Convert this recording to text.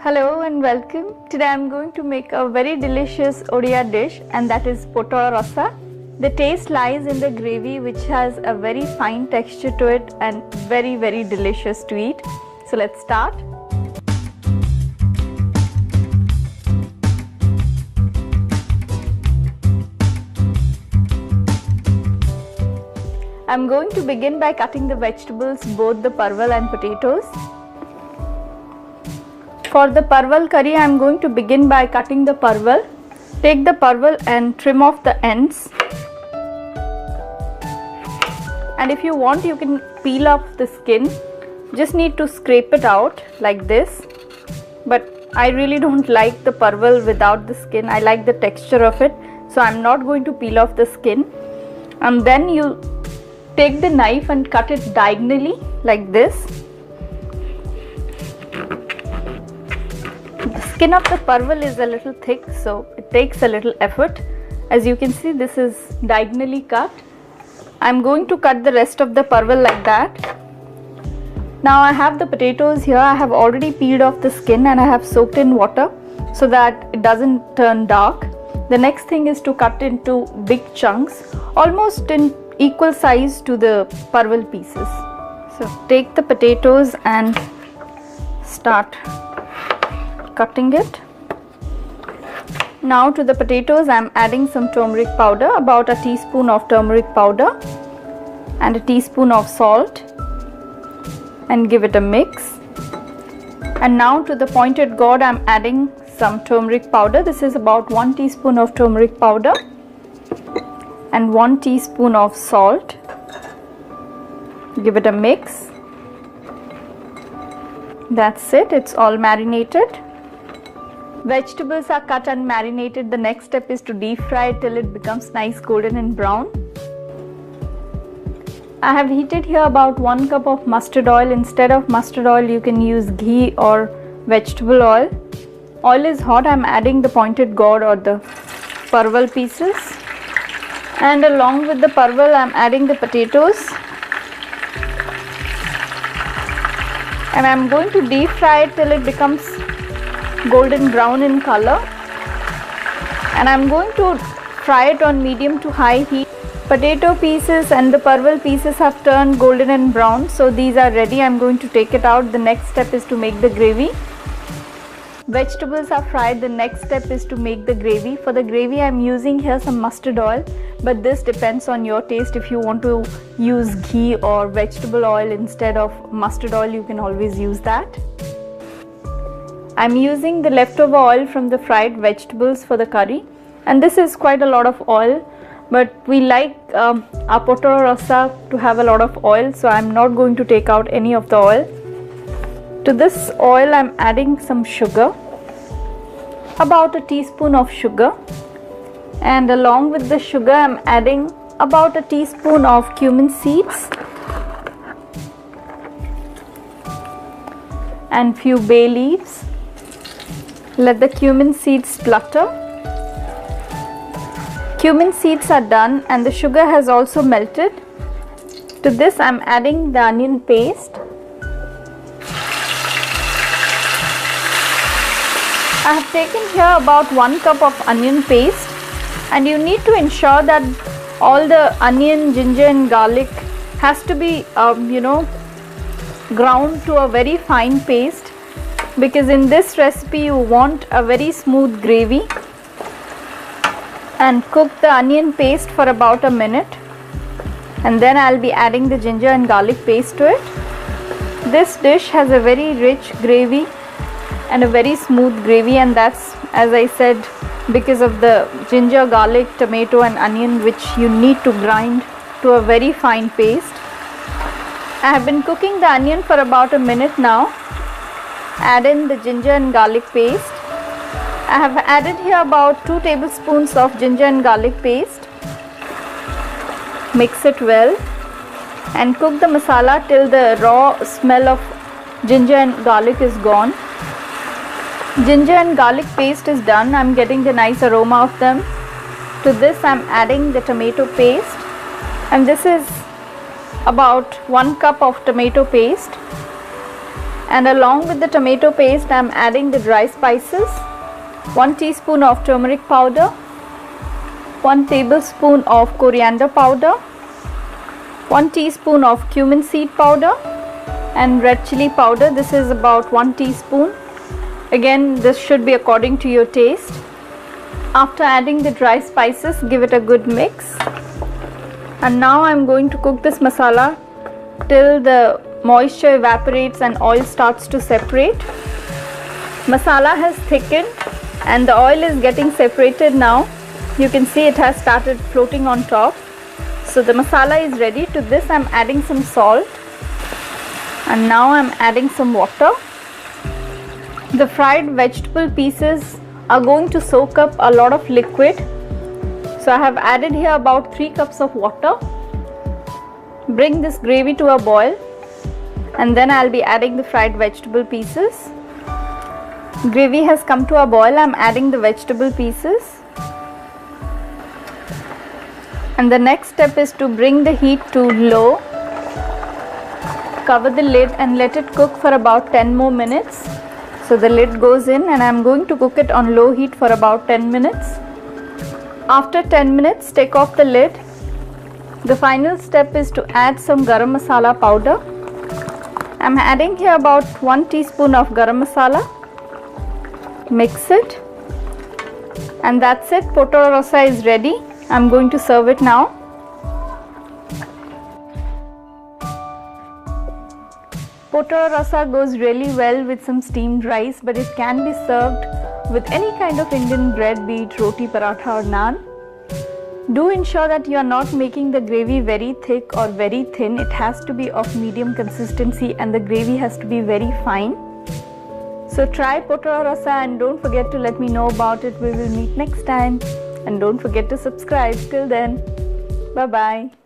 Hello and welcome. Today I am going to make a very delicious Odia dish, and that is potol rasa. The taste lies in the gravy, which has a very fine texture to it and very delicious to eat. So let's start. I am going to begin by cutting the vegetables, both the parval and potatoes. For the parval curry, I am going to begin by cutting the parval. Take the parval and trim off the ends. And if you want, you can peel off the skin. Just need to scrape it out like this. But I really don't like the parval without the skin. I like the texture of it. So I am not going to peel off the skin. And then you take the knife and cut it diagonally like this. The skin of the parval is a little thick, so it takes a little effort. As you can see, this is diagonally cut. I'm going to cut the rest of the parval like that. Now I have the potatoes here. I have already peeled off the skin and I have soaked in water so that it doesn't turn dark. The next thing is to cut into big chunks, almost in equal size to the parval pieces. So take the potatoes and start cutting it. Now to the potatoes I am adding some turmeric powder, about a teaspoon of turmeric powder and a teaspoon of salt, and give it a mix. And now to the pointed gourd I am adding some turmeric powder. This is about 1 teaspoon of turmeric powder and 1 teaspoon of salt. Give it a mix. That's it, it's all marinated. Vegetables are cut and marinated. The next step is to deep fry it till it becomes nice golden and brown. I have heated here about 1 cup of mustard oil. Instead of mustard oil, you can use ghee or vegetable oil. Oil is hot. I am adding the pointed gourd or the parval pieces. And along with the parval, I am adding the potatoes. And I am going to deep fry it till it becomes golden brown in color. And I am going to fry it on medium to high heat. Potato pieces and the parval pieces have turned golden and brown. So these are ready. I am going to take it out. The next step is to make the gravy. Vegetables are fried. The next step is to make the gravy. For the gravy I am using here some mustard oil, but this depends on your taste. If you want to use ghee or vegetable oil instead of mustard oil, you can always use that. I am using the leftover oil from the fried vegetables for the curry, and this is quite a lot of oil, but we like our potol rasa to have a lot of oil, so I am not going to take out any of the oil. To this oil I am adding some sugar, about a teaspoon of sugar, and along with the sugar I am adding about a teaspoon of cumin seeds and few bay leaves. Let the cumin seeds splutter. Cumin seeds are done and the sugar has also melted. To this I am adding the onion paste. I have taken here about 1 cup of onion paste, and you need to ensure that all the onion, ginger and garlic has to be ground to a very fine paste, because in this recipe you want a very smooth gravy. And cook the onion paste for about a minute, and then I'll be adding the ginger and garlic paste to it. This dish has a very rich gravy and a very smooth gravy, and that's, as I said, because of the ginger, garlic, tomato and onion, which you need to grind to a very fine paste. I have been cooking the onion for about a minute now. Add in the ginger and garlic paste. I have added here about 2 tablespoons of ginger and garlic paste. Mix it well and cook the masala till the raw smell of ginger and garlic is gone. Ginger and garlic paste is done. I am getting the nice aroma of them. To this I am adding the tomato paste, and this is about 1 cup of tomato paste. And along with the tomato paste, I am adding the dry spices. 1 teaspoon of turmeric powder, 1 tablespoon of coriander powder, 1 teaspoon of cumin seed powder, and red chili powder. This is about 1 teaspoon. Again, this should be according to your taste. After adding the dry spices, give it a good mix. And now I am going to cook this masala till the moisture evaporates and oil starts to separate. Masala has thickened and the oil is getting separated now. You can see it has started floating on top. So the masala is ready. To this I am adding some salt, and now I am adding some water. The fried vegetable pieces are going to soak up a lot of liquid. So I have added here about 3 cups of water. Bring this gravy to a boil, and then I'll be adding the fried vegetable pieces. Gravy has come to a boil. I'm adding the vegetable pieces. And the next step is to bring the heat to low. Cover the lid and let it cook for about 10 more minutes. So the lid goes in and I'm going to cook it on low heat for about 10 minutes. After 10 minutes, take off the lid. The final step is to add some garam masala powder. I'm adding here about 1 teaspoon of garam masala. Mix it. And that's it. Potara rasa is ready. I'm going to serve it now. Potara rasa goes really well with some steamed rice, but it can be served with any kind of Indian bread, be it roti, paratha or naan. Do ensure that you are not making the gravy very thick or very thin. It has to be of medium consistency and the gravy has to be very fine. So try potara rasa and don't forget to let me know about it. We will meet next time, and don't forget to subscribe. Till then, bye bye.